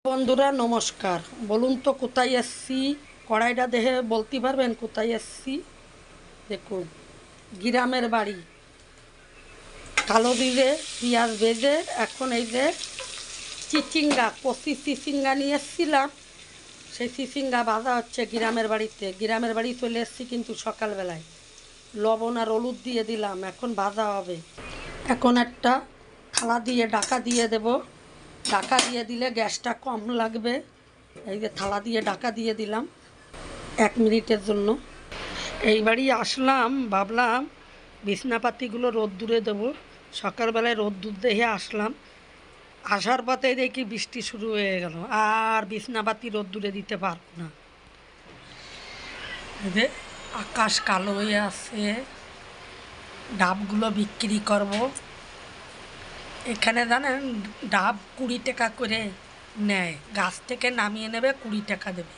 বন্ধুরা নমস্কার। বলুন তো কোথায় এসছি? কড়াইটা দেখে বলতে পারবেন কোথায় এসছি? দেখুন, গ্রামের বাড়ি। কালো জিরে পেঁয়াজ ভেজে এখন এই যে চিচিঙ্গা, কচি চিচিঙ্গা নিয়ে এসেছিলাম, সেই চিচিঙ্গা ভাজা হচ্ছে গ্রামের বাড়িতে। গ্রামের বাড়ি চলে এসেছি কিন্তু সকালবেলায়। লবণ আর হলুদ দিয়ে দিলাম, এখন ভাজা হবে। এখন একটা থালা দিয়ে ঢাকা দিয়ে দেব। ঢাকা দিয়ে দিলে গ্যাসটা কম লাগবে। এই যে থালা দিয়ে ঢাকা দিয়ে দিলাম 1 মিনিটের জন্য। এই বাড়ি আসলাম, ভাবলাম বিছনাপাতিগুলো রোদ্দুরে দেবো। সকালবেলায় রোদ্দুর দেখে আসলাম, আসার পথে দেখি বৃষ্টি শুরু হয়ে গেল। আর বিছনাপাতি রোদ্দুরে দিতে পারব না। এই যে আকাশ কালো হয়ে আছে, ডাবগুলো বিক্রি করব। এখানে জানেন ডাব 20 টাকা করে নেয়, গাছ থেকে নামিয়ে নেবে 20 টাকা দেবে,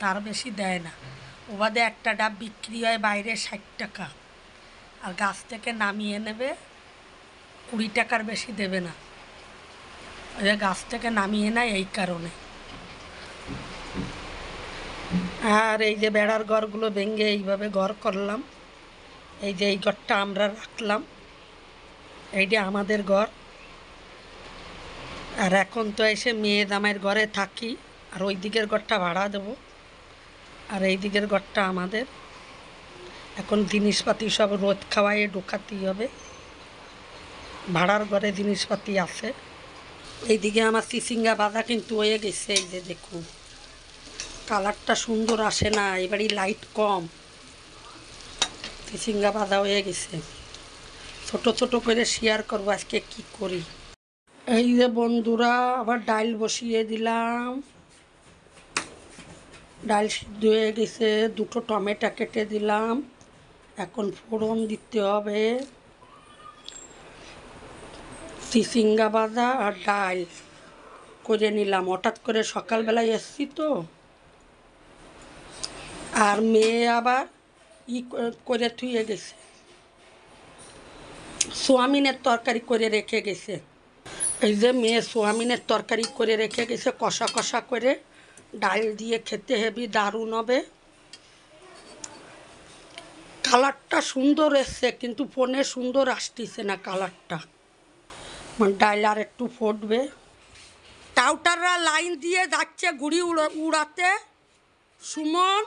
তার বেশি দেয় না। ও বাদে একটা ডাব বিক্রি হয় বাইরে 60 টাকা, আর গাছ থেকে নামিয়ে নেবে 20 টাকার বেশি দেবে না। ওই যে গাছ থেকে নামিয়ে নেয় এই কারণে। আর এই যে বেড়ার ঘরগুলো ভেঙে এইভাবে ঘর করলাম। এই যে এই ঘরটা আমরা রাখলাম, এইটা আমাদের ঘর। আর এখন তো এসে মেয়ে জামাইয়ের ঘরে থাকি, আর ওই দিকের ঘরটা ভাড়া দেবো, আর এই দিকের ঘরটা আমাদের। এখন জিনিসপাতি সব রোদ খাওয়াইয়ে ঢোকাতেই হবে। ভাড়ার ঘরে জিনিসপাতি আছে। এইদিকে আমার চিচিঙ্গা বাঁধা কিন্তু হয়ে গেছে। এই যে দেখুন, কালারটা সুন্দর আসে না, এবারই লাইট কম। চিচিঙ্গা বাঁধা হয়ে গেছে। ছোট ছোট করে শেয়ার করবো আজকে কি করি। এই যে বন্ধুরা, আবার ডাল বসিয়ে দিলাম। ডাল সিদ্ধ হয়ে গেছে, 2টো টমেটো কেটে দিলাম। এখন ফোড়ন দিতে হবে। চিচিঙ্গা ভাজা আর ডাল করে নিলাম। হঠাৎ করে সকালবেলায় এসছি তো, আর মেয়ে আবার করে থুয়ে গেছে, সোয়াবিনের তরকারি করে রেখে গেছে। এই যে মেয়ে সোয়াবিনের তরকারি করে রেখে গেছে, কষা কষা করে ডাল দিয়ে খেতে হেবি দারুণ হবে। কালারটা সুন্দর এসছে, কিন্তু ফোনে সুন্দর আসতেছে না কালারটা। ডাল আর একটু ফুটবে। টাউটাররা লাইন দিয়ে যাচ্ছে ঘুড়ি উড়াতে। সুমন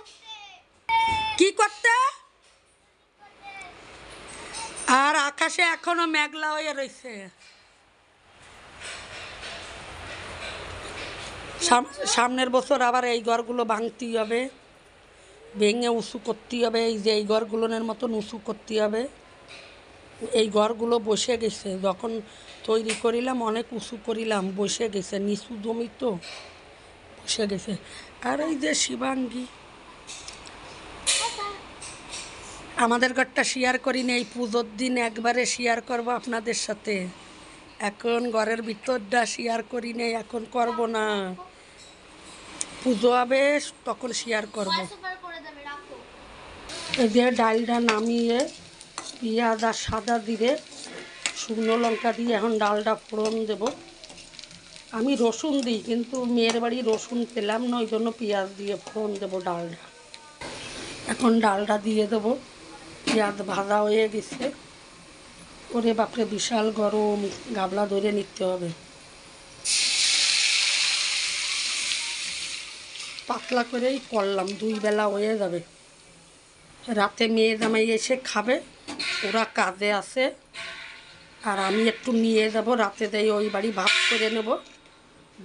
কি করতে? আর আকাশে এখনো মেঘলা হয়ে রয়েছে। সামনের বছর আবার এই ঘরগুলো ভাঙতেই হবে, ভেঙে উঁচু করতে হবে। এই যে এই ঘরগুলোর মতন উঁচু করতে হবে। এই ঘরগুলো বসে গেছে, যখন তৈরি করিলাম অনেক উঁচু করিলাম, বসে গেছে, নিচু জমি তো বসে গেছে। আর এই যে শিবাঙ্গী, আমাদের ঘরটা শেয়ার করি না, এই পুজোর দিন একবারে শেয়ার করব আপনাদের সাথে। এখন ঘরের ভিতরটা শেয়ার করি নেই, এখন করব না। পুজো হবে তখন শেয়ার করব। এই যে ডালটা নামিয়ে পেঁয়াজ আর সাদা দিয়ে শুকনো লঙ্কা দিয়ে এখন ডালটা ফোড়ন দেব। আমি রসুন দিই, কিন্তু মেয়ের বাড়ি রসুন পেলাম না, ওই জন্য পেঁয়াজ দিয়ে ফোড়ন দেবো ডালটা। এখন ডালটা দিয়ে দেবো। পেঁয়াজ ভাজা হয়ে গেছে। ওরে বাপরে, বিশাল গরম, গাবলা ধরে নিতে হবে। পাতলা করেই করলাম, 2 বেলা হয়ে যাবে। রাতে মেয়ে জামাই এসে খাবে, ওরা কাজে আছে। আর আমি একটু নিয়ে যাব, রাতে দেয় ওই বাড়ি ভাত করে নেব।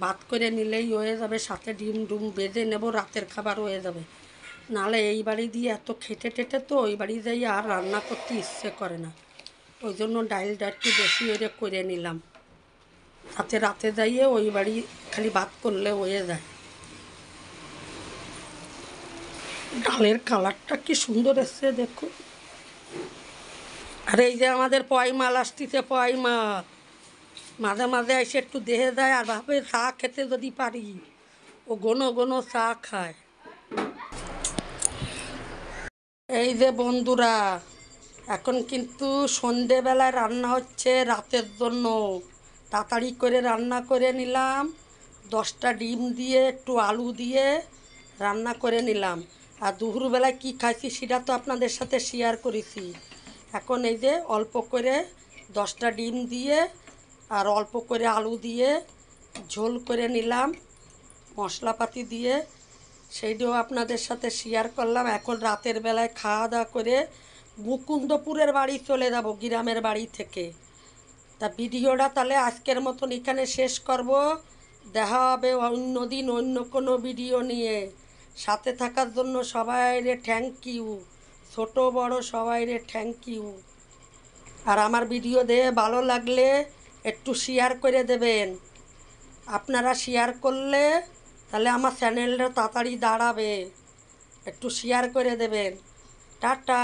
ভাত করে নিলেই হয়ে যাবে, সাথে ডিম ডুম বেজে নেব, রাতের খাবার হয়ে যাবে। নাহলে এই বাড়ি দিয়ে এত খেটে টেটে তো ওই বাড়ি যাই আর রান্না করতে ইচ্ছে করে না। ওই জন্য ডালটা একটু বেশি করে নিলাম, তাতে রাতে যাইয়ে ওই বাড়ি খালি ভাত করলে হয়ে যায়। ডালের কালারটা কি সুন্দর এসছে দেখুন। আর এই যে আমাদের পয় মাল আসতেছে, পয় মাল মাঝে মাঝে এসে একটু দেহে যায়, আর ভাবে চা খেতে যদি পারি, ও ঘন ঘন চা খায়। এই যে বন্ধুরা, এখন কিন্তু সন্ধেবেলায় রান্না হচ্ছে রাতের জন্য। তাড়াতাড়ি করে রান্না করে নিলাম, 10টা ডিম দিয়ে একটু আলু দিয়ে রান্না করে নিলাম। আর দুপুরবেলায় কী খাইছি সেটা তো আপনাদের সাথে শেয়ার করেছি। এখন এই যে অল্প করে 10টা ডিম দিয়ে আর অল্প করে আলু দিয়ে ঝোল করে নিলাম মশলাপাতি দিয়ে, সেইটাও আপনাদের সাথে শেয়ার করলাম। এখন রাতের বেলায় খাওয়া দাওয়া করে মুকুন্দপুরের বাড়ি চলে যাব, গ্রামের বাড়ি থেকে। তা ভিডিওটা তাহলে আজকের মতন এখানে শেষ করব। দেখা হবে অন্য দিন অন্য কোনো ভিডিও নিয়ে। সাথে থাকার জন্য সবাইরে থ্যাংক ইউ, ছোট বড় সবাইরে থ্যাংক ইউ। আর আমার ভিডিও দিয়ে ভালো লাগলে একটু শেয়ার করে দেবেন। আপনারা শেয়ার করলে তাহলে আমার চ্যানেলটা তাড়াতাড়ি দাঁড়াবে। একটু শেয়ার করে দেবেন। টাটা।